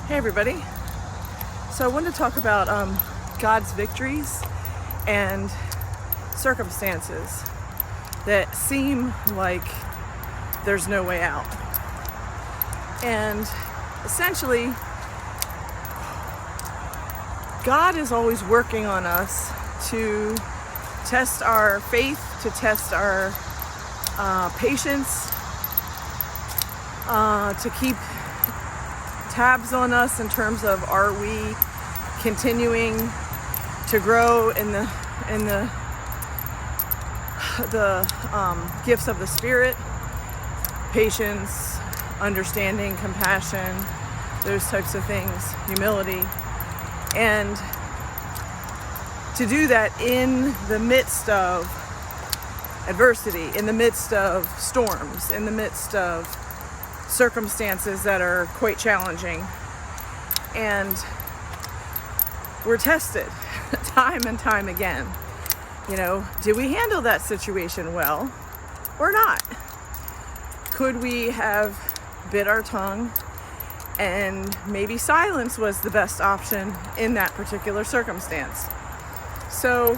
Hey everybody. So I wanted to talk about God's victories and circumstances that seem like there's no way out. And essentially, God is always working on us to test our faith, to test our patience, to keep tabs on us in terms of, are we continuing to grow in the gifts of the Spirit, patience, understanding, compassion, those types of things, humility. And to do that in the midst of adversity, in the midst of storms, in the midst of circumstances that are quite challenging. And we're tested time and time again. Did we handle that situation well or not? Could we have bit our tongue and maybe silence was the best option in that particular circumstance? So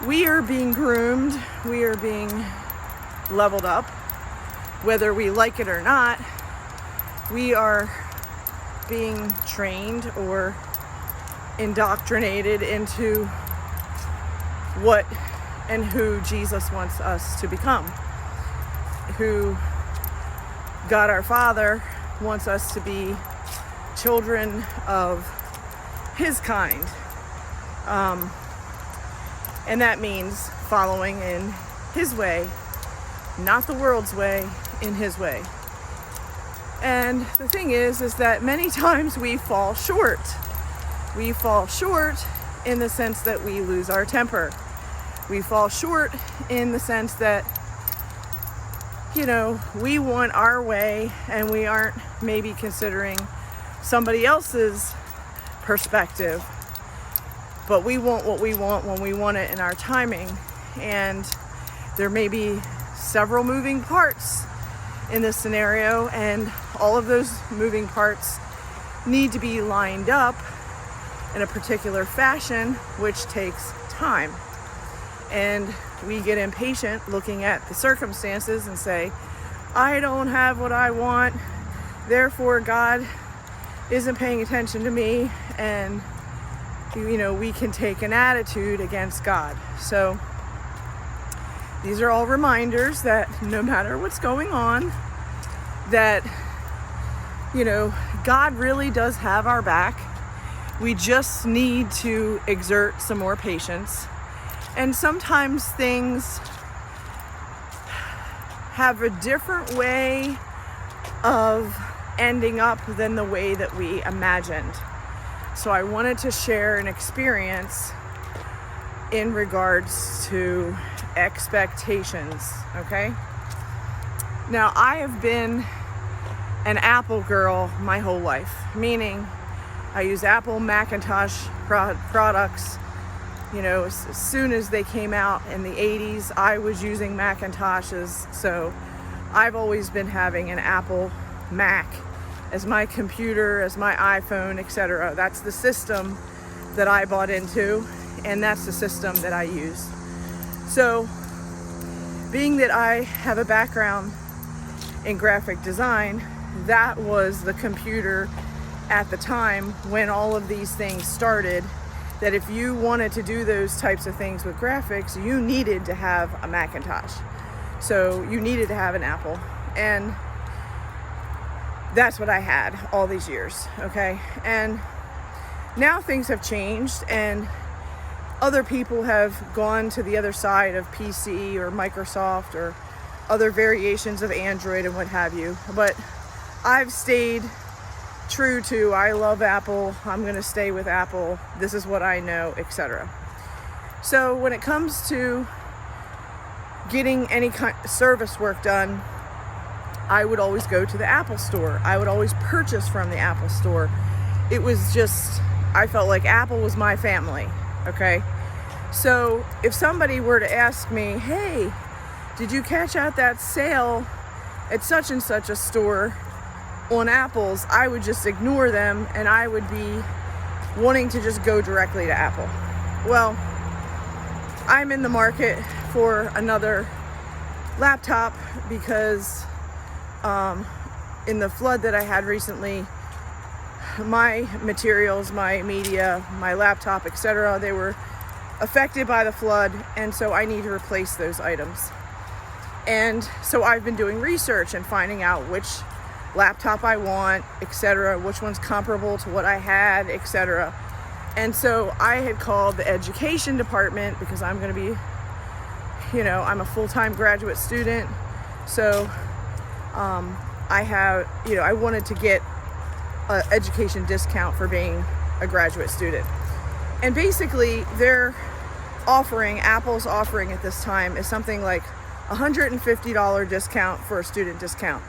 we are being groomed, we are being leveled up. Whether we like it or not, we are being trained or indoctrinated into what and who Jesus wants us to become, who God our Father wants us to be, children of His kind. And that means following in His way, not the world's way, in His way. And the thing is that many times we fall short. We fall short in the sense that we lose our temper. We fall short in the sense that, we want our way and we aren't maybe considering somebody else's perspective. But we want what we want when we want it in our timing. And there may be several moving parts in this scenario, and all of those moving parts need to be lined up in a particular fashion, which takes time. And we get impatient looking at the circumstances and say, I don't have what I want, therefore God isn't paying attention to me, and we can take an attitude against God. So these are all reminders that no matter what's going on, that, God really does have our back. We just need to exert some more patience. And sometimes things have a different way of ending up than the way that we imagined. So I wanted to share an experience in regards to expectations, okay? Now, I have been an Apple girl my whole life, meaning I use Apple Macintosh products. As soon as they came out in the 80s, I was using Macintoshes, so I've always been having an Apple Mac as my computer, as my iPhone, etc. That's the system that I bought into, and that's the system that I use. So, being that I have a background in graphic design, that was the computer at the time when all of these things started, that if you wanted to do those types of things with graphics, you needed to have a Macintosh. So you needed to have an Apple. And that's what I had all these years, okay? And now things have changed, and other people have gone to the other side of PC or Microsoft or other variations of Android and what have you. But I've stayed true to, I love Apple, I'm going to stay with Apple, this is what I know, etc. So when it comes to getting any kind of service work done, I would always go to the Apple store. I would always purchase from the Apple store. It was just, I felt like Apple was my family, okay? So if somebody were to ask me, hey, did you catch out that sale at such and such a store? on Apple's, I would just ignore them and I would be wanting to just go directly to Apple. Well, I'm in the market for another laptop because in the flood that I had recently, my materials, my media, my laptop, etc., they were affected by the flood, and so I need to replace those items. And so I've been doing research and finding out which laptop I want, etc., which one's comparable to what I had, etc. And so I had called the education department because I'm going to be, I'm a full-time graduate student. So I wanted to get an education discount for being a graduate student. And basically Apple's offering at this time is something like $150 discount for a student discount.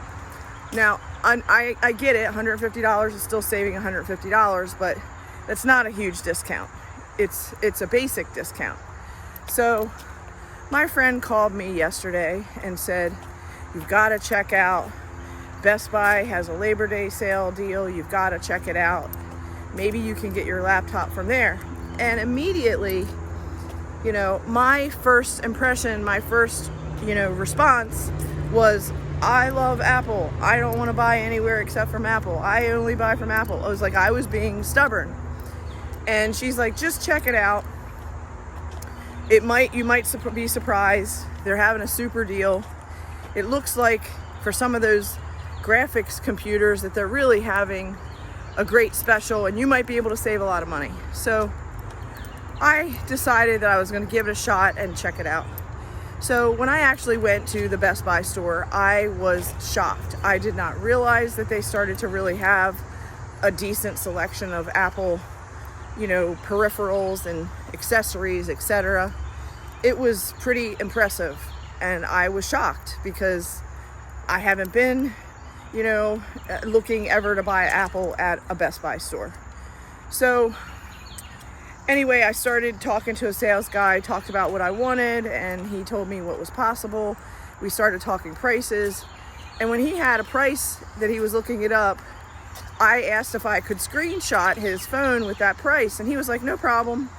Now, I get it, $150 is still saving $150, but that's not a huge discount. It's a basic discount. So my friend called me yesterday and said, you've got to check out Best Buy has a Labor Day sale deal. You've got to check it out. Maybe you can get your laptop from there. And immediately, my first impression, my first, response was, I love Apple. I don't want to buy anywhere except from Apple. I only buy from Apple. I was being stubborn. And she's like, just check it out. You might be surprised. They're having a super deal. It looks like for some of those graphics computers that they're really having a great special, and you might be able to save a lot of money. So I decided that I was going to give it a shot and check it out. So when I actually went to the Best Buy store, I was shocked. I did not realize that they started to really have a decent selection of Apple, peripherals and accessories, etc. It was pretty impressive, and I was shocked because I haven't been, looking ever to buy Apple at a Best Buy store. So anyway, I started talking to a sales guy, talked about what I wanted, and he told me what was possible. We started talking prices, and when he had a price that he was looking it up, I asked if I could screenshot his phone with that price, and he was like, no problem.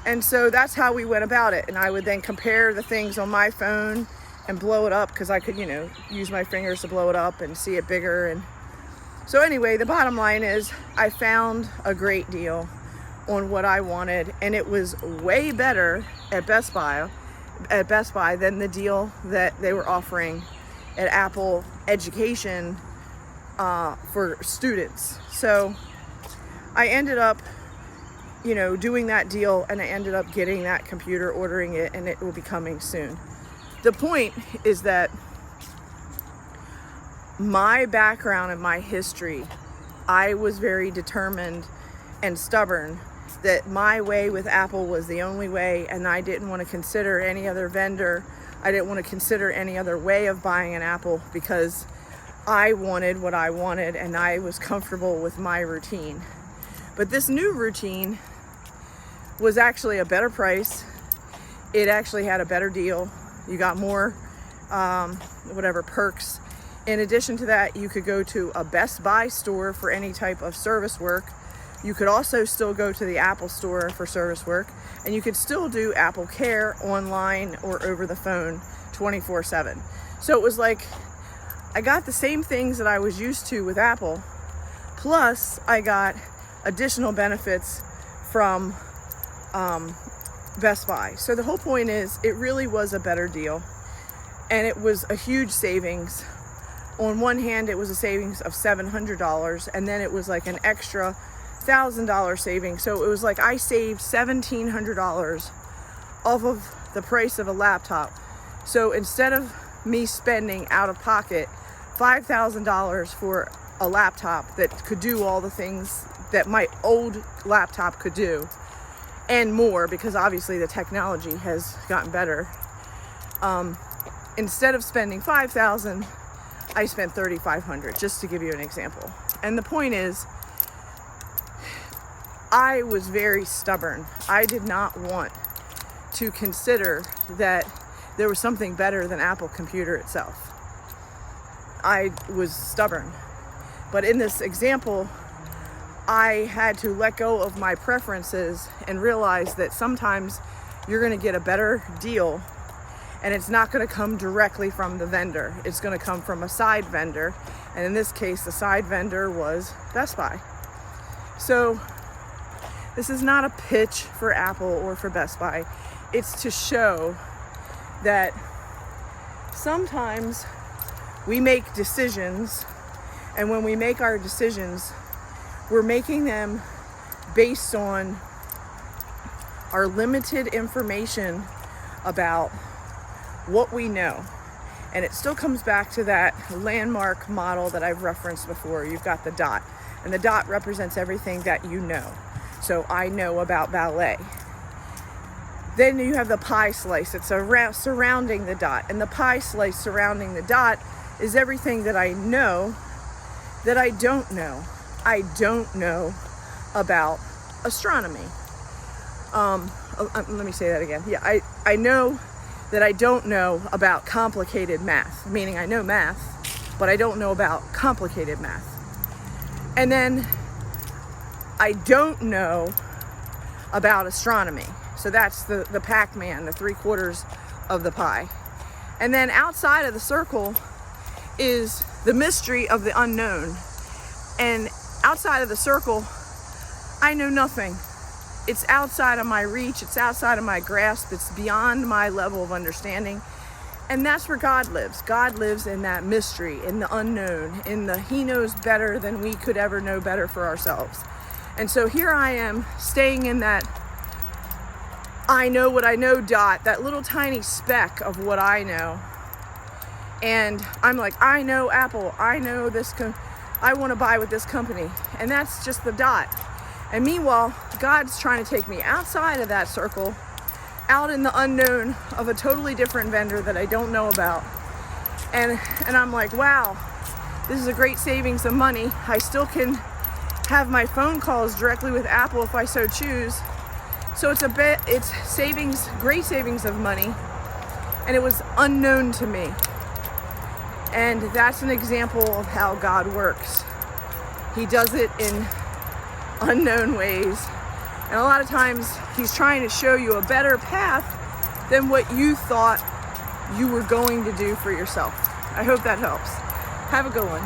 And so that's how we went about it. And I would then compare the things on my phone and blow it up because I could, use my fingers to blow it up and see it bigger. And so anyway, the bottom line is I found a great deal on what I wanted, and it was way better at Best Buy than the deal that they were offering at Apple Education for students. So I ended up doing that deal, and I ended up getting that computer, ordering it, and it will be coming soon. The point is that my background and my history, I was very determined and stubborn that my way with Apple was the only way, and I didn't want to consider any other vendor. I didn't want to consider any other way of buying an Apple because I wanted what I wanted, and I was comfortable with my routine. But this new routine was actually a better price. It actually had a better deal. You got more perks. In addition to that, you could go to a Best Buy store for any type of service work. You could also still go to the Apple store for service work, and you could still do Apple Care online or over the phone 24/7. So it was like I got the same things that I was used to with Apple, plus I got additional benefits from Best Buy. So the whole point is it really was a better deal, and it was a huge savings. On one hand, it was a savings of $700, and then it was like an extra $1,000 savings. So it was like I saved $1,700 off of the price of a laptop. So instead of me spending out of pocket $5,000 for a laptop that could do all the things that my old laptop could do and more, because obviously the technology has gotten better, instead of spending $5,000, I spent $3,500, just to give you an example. And the point is, I was very stubborn. I did not want to consider that there was something better than Apple Computer itself. I was stubborn. But in this example, I had to let go of my preferences and realize that sometimes you're going to get a better deal, and it's not going to come directly from the vendor. It's going to come from a side vendor. And in this case, the side vendor was Best Buy. So this is not a pitch for Apple or for Best Buy. It's to show that sometimes we make decisions, and when we make our decisions, we're making them based on our limited information about what we know. And it still comes back to that landmark model that I've referenced before. You've got the dot, and the dot represents everything that you know. So I know about ballet. Then you have the pie slice. It's surrounding the dot, and the pie slice surrounding the dot is everything that I know that I don't know. I don't know about astronomy. Let me say that again. Yeah, I know that I don't know about complicated math, meaning I know math, but I don't know about complicated math. And then I don't know about astronomy. So that's the Pac-Man, the 3/4 of the pie. And then outside of the circle is the mystery of the unknown. And outside of the circle, I know nothing. It's outside of my reach. It's outside of my grasp. It's beyond my level of understanding. And that's where God lives. God lives in that mystery, in the unknown, in the He knows better than we could ever know better for ourselves. And so here I am staying in that I know what I know dot, that little tiny speck of what I know. And I'm like, I know Apple. I know this. I want to buy with this company. And that's just the dot. And meanwhile, God's trying to take me outside of that circle, out in the unknown of a totally different vendor that I don't know about. And I'm like, wow, this is a great savings of money. I still can have my phone calls directly with Apple if I so choose. So it's savings, great savings of money. And it was unknown to me. And that's an example of how God works. He does it in unknown ways. And a lot of times He's trying to show you a better path than what you thought you were going to do for yourself. I hope that helps. Have a good one.